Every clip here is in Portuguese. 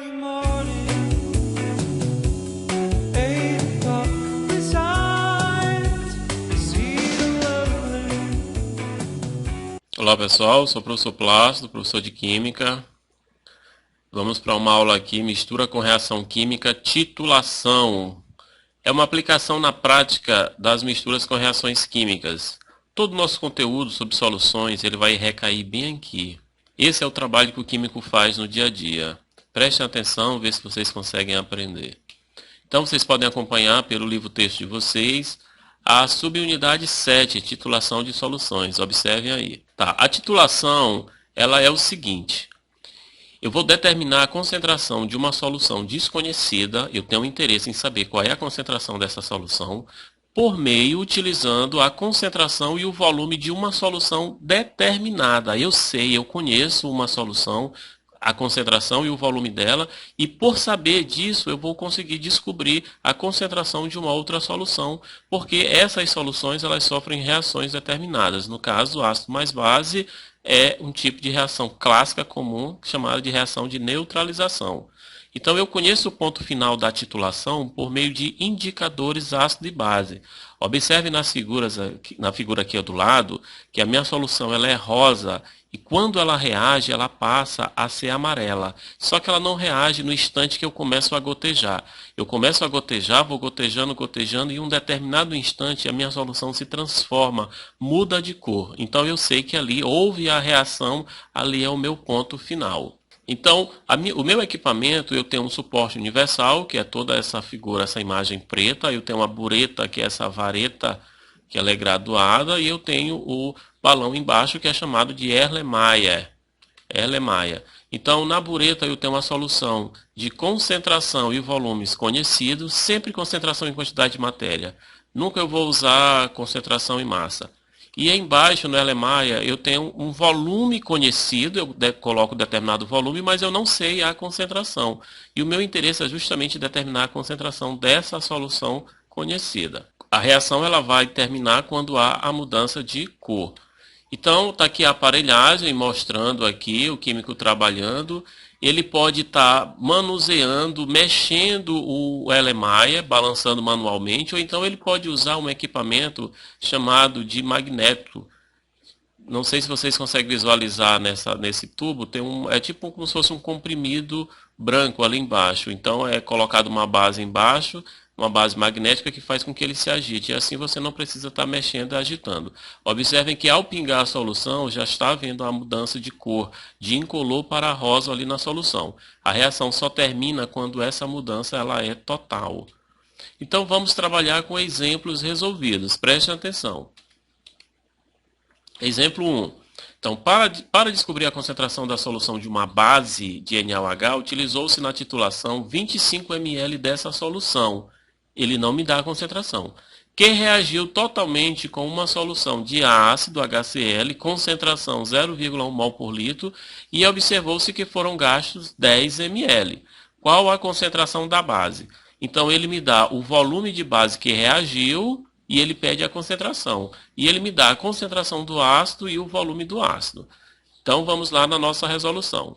early morning, 8 o'clock besides the sea lovely. Olá pessoal, sou o professor Plácido, professor de Química. Vamos para uma aula aqui, mistura com reação química, titulação. É uma aplicação na prática das misturas com reações químicas. Todo o nosso conteúdo sobre soluções ele vai recair bem aqui. Esse é o trabalho que o químico faz no dia a dia. Prestem atenção, vê se vocês conseguem aprender. Então vocês podem acompanhar pelo livro-texto de vocês a subunidade 7, titulação de soluções. Observem aí. Tá, a titulação ela é o seguinte. Eu vou determinar a concentração de uma solução desconhecida, eu tenho interesse em saber qual é a concentração dessa solução, por meio utilizando a concentração e o volume de uma solução determinada. Eu sei, eu conheço uma solução, a concentração e o volume dela, e por saber disso eu vou conseguir descobrir a concentração de uma outra solução, porque essas soluções elas sofrem reações determinadas. No caso, ácido mais base é um tipo de reação clássica comum chamada de reação de neutralização. Então eu conheço o ponto final da titulação por meio de indicadores ácido e base. Observe nas figuras, na figura aqui do lado que a minha solução ela é rosa e quando ela reage ela passa a ser amarela. Só que ela não reage no instante que eu começo a gotejar. Eu começo a gotejar, vou gotejando, gotejando e em um determinado instante a minha solução se transforma, muda de cor. Então eu sei que ali houve a reação, ali é o meu ponto final. Então, o meu equipamento, eu tenho um suporte universal, que é toda essa figura, essa imagem preta. Eu tenho uma bureta, que é essa vareta, que ela é graduada. E eu tenho o balão embaixo, que é chamado de Erlenmeyer. Então, na bureta, eu tenho uma solução de concentração e volumes conhecidos, sempre concentração em quantidade de matéria. Nunca eu vou usar concentração em massa. E embaixo no Erlenmeyer eu tenho um volume conhecido, eu coloco determinado volume, mas eu não sei a concentração. E o meu interesse é justamente determinar a concentração dessa solução conhecida. A reação ela vai terminar quando há a mudança de cor. Então está aqui a aparelhagem mostrando aqui o químico trabalhando. Ele pode estar manuseando, mexendo o Erlenmeyer, balançando manualmente, ou então ele pode usar um equipamento chamado de magneto. Não sei se vocês conseguem visualizar nesse tubo, é tipo como se fosse um comprimido branco ali embaixo. Então é colocado uma base embaixo, uma base magnética que faz com que ele se agite. E assim você não precisa estar mexendo e agitando. Observem que ao pingar a solução, já está havendo a mudança de cor, de incolor para rosa ali na solução. A reação só termina quando essa mudança ela é total. Então vamos trabalhar com exemplos resolvidos. Prestem atenção. Exemplo 1. Então, para descobrir a concentração da solução de uma base de NaOH, utilizou-se na titulação 25 ml dessa solução. Ele não me dá a concentração. Que reagiu totalmente com uma solução de ácido HCl, concentração 0,1 mol por litro, e observou-se que foram gastos 10 ml. Qual a concentração da base? Então, ele me dá o volume de base que reagiu, e ele pede a concentração. E ele me dá a concentração do ácido e o volume do ácido. Então, vamos lá na nossa resolução.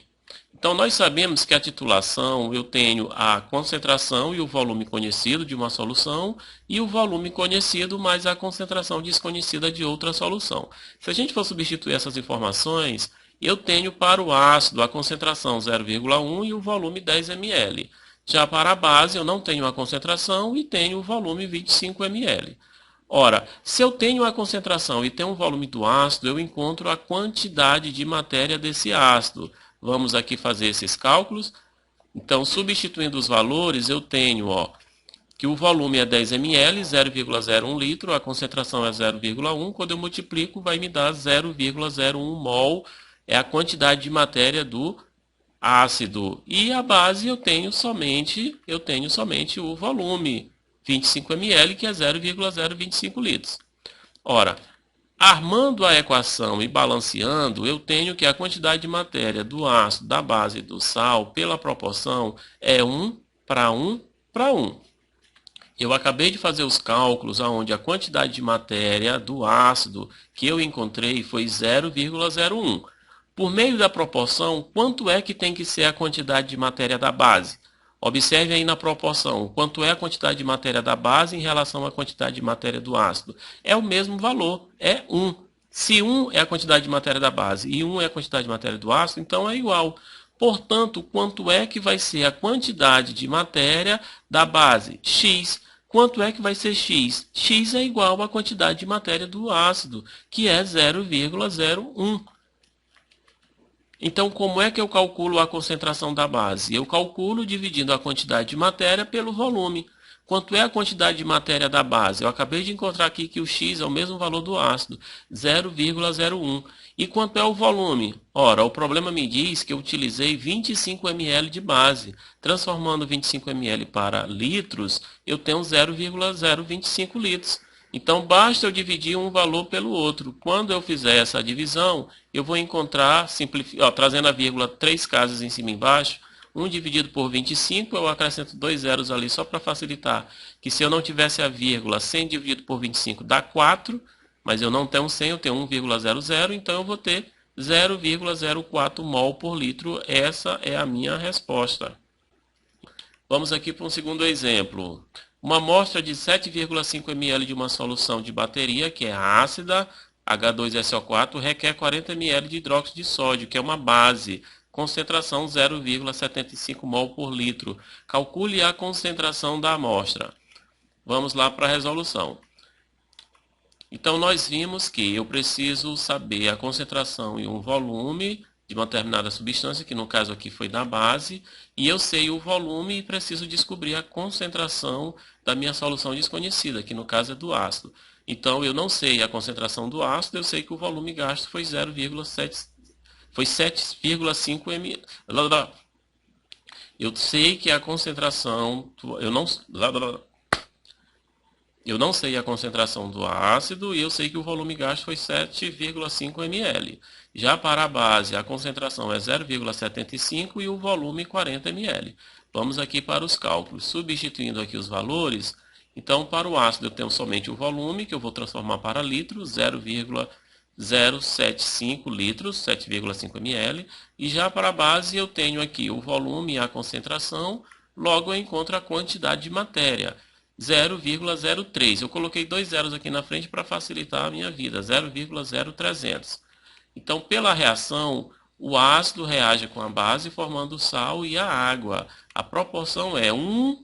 Então, nós sabemos que a titulação, eu tenho a concentração e o volume conhecido de uma solução e o volume conhecido mais a concentração desconhecida de outra solução. Se a gente for substituir essas informações, eu tenho para o ácido a concentração 0,1 e o volume 10 ml. Já para a base, eu não tenho a concentração e tenho o volume 25 ml. Ora, se eu tenho a concentração e tenho o volume do ácido, eu encontro a quantidade de matéria desse ácido. Vamos aqui fazer esses cálculos. Então, substituindo os valores, eu tenho que o volume é 10 ml, 0,01 litro, a concentração é 0,1. Quando eu multiplico, vai me dar 0,01 mol, é a quantidade de matéria do ácido. E a base eu tenho somente o volume, 25 ml, que é 0,025 litros. Ora, armando a equação e balanceando, eu tenho que a quantidade de matéria do ácido, da base e do sal, pela proporção, é 1 para 1 para 1. Eu acabei de fazer os cálculos onde a quantidade de matéria do ácido que eu encontrei foi 0,01. Por meio da proporção, quanto é que tem que ser a quantidade de matéria da base? Observe aí na proporção, quanto é a quantidade de matéria da base em relação à quantidade de matéria do ácido. É o mesmo valor, é 1. Se 1 é a quantidade de matéria da base e 1 é a quantidade de matéria do ácido, então é igual. Portanto, quanto é que vai ser a quantidade de matéria da base? X. Quanto é que vai ser X? X é igual à quantidade de matéria do ácido, que é 0,01. Então, como é que eu calculo a concentração da base? Eu calculo dividindo a quantidade de matéria pelo volume. Quanto é a quantidade de matéria da base? Eu acabei de encontrar aqui que o X é o mesmo valor do ácido, 0,01. E quanto é o volume? Ora, o problema me diz que eu utilizei 25 ml de base. Transformando 25 ml para litros, eu tenho 0,025 litros. Então, basta eu dividir um valor pelo outro. Quando eu fizer essa divisão, eu vou encontrar, trazendo a vírgula 3 casas em cima e embaixo, 1 dividido por 25, eu acrescento 2 zeros ali só para facilitar, que se eu não tivesse a vírgula, 100 dividido por 25 dá 4, mas eu não tenho 100, eu tenho 1,00, então eu vou ter 0,04 mol por litro. Essa é a minha resposta. Vamos aqui para um segundo exemplo. Uma amostra de 7,5 ml de uma solução de bateria, que é ácida, H2SO4, requer 40 ml de hidróxido de sódio, que é uma base, concentração 0,75 mol por litro. Calcule a concentração da amostra. Vamos lá para a resolução. Então, nós vimos que eu preciso saber a concentração e um volume de uma determinada substância, que no caso aqui foi da base, e eu sei o volume e preciso descobrir a concentração da minha solução desconhecida, que no caso é do ácido. Então, eu não sei a concentração do ácido, eu sei que o volume gasto foi 7,5 ml. Eu sei que a concentração, eu não sei a concentração do ácido e eu sei que o volume gasto foi 7,5 ml. Já para a base, a concentração é 0,75 e o volume 40 ml. Vamos aqui para os cálculos. Substituindo aqui os valores, então para o ácido eu tenho somente o volume, que eu vou transformar para litro, 0,075 litros, 7,5 ml. E já para a base eu tenho aqui o volume e a concentração, logo eu encontro a quantidade de matéria. 0,03. Eu coloquei 2 zeros aqui na frente para facilitar a minha vida. 0,0300. Então, pela reação, o ácido reage com a base formando o sal e a água. A proporção é 1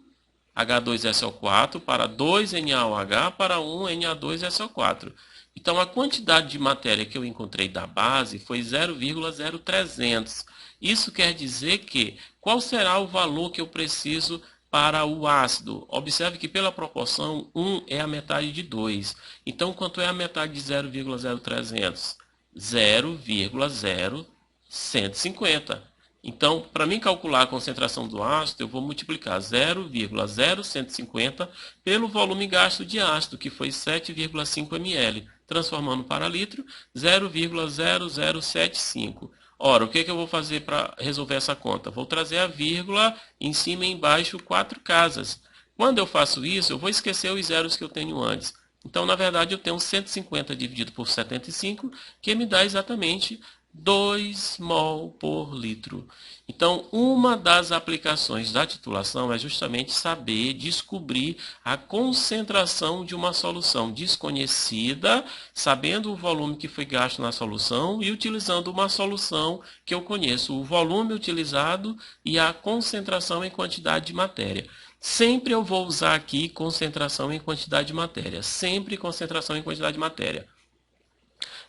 H2SO4 para 2 NaOH para 1 Na2SO4. Então, a quantidade de matéria que eu encontrei da base foi 0,0300. Isso quer dizer que, qual será o valor que eu preciso para o ácido? Observe que pela proporção 1 é a metade de 2. Então, quanto é a metade de 0,0300? 0,0150. Então, para mim calcular a concentração do ácido, eu vou multiplicar 0,0150 pelo volume gasto de ácido, que foi 7,5 ml, transformando para litro, 0,0075. Ora, o que eu vou fazer para resolver essa conta? Vou trazer a vírgula em cima e embaixo 4 casas. Quando eu faço isso, eu vou esquecer os zeros que eu tenho antes. Então, na verdade, eu tenho 150 dividido por 75, que me dá exatamente 2 mol por litro. Então, uma das aplicações da titulação é justamente saber descobrir a concentração de uma solução desconhecida, sabendo o volume que foi gasto na solução e utilizando uma solução que eu conheço, o volume utilizado e a concentração em quantidade de matéria. Sempre eu vou usar aqui concentração em quantidade de matéria. Sempre concentração em quantidade de matéria.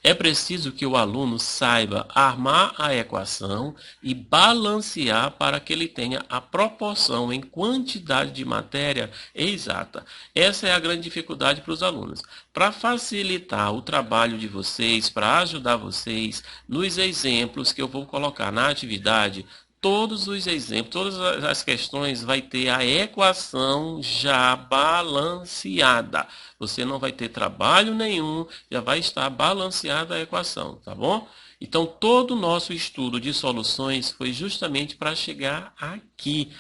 É preciso que o aluno saiba armar a equação e balancear para que ele tenha a proporção em quantidade de matéria exata. Essa é a grande dificuldade para os alunos. Para facilitar o trabalho de vocês, para ajudar vocês, nos exemplos que eu vou colocar na atividade, todos os exemplos, todas as questões vai ter a equação já balanceada. Você não vai ter trabalho nenhum, já vai estar balanceada a equação, tá bom? Então, todo o nosso estudo de soluções foi justamente para chegar aqui.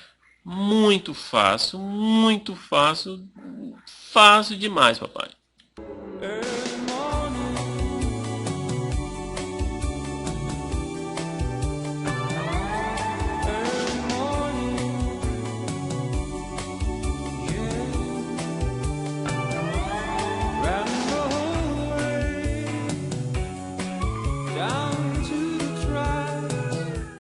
Muito fácil, fácil demais, papai.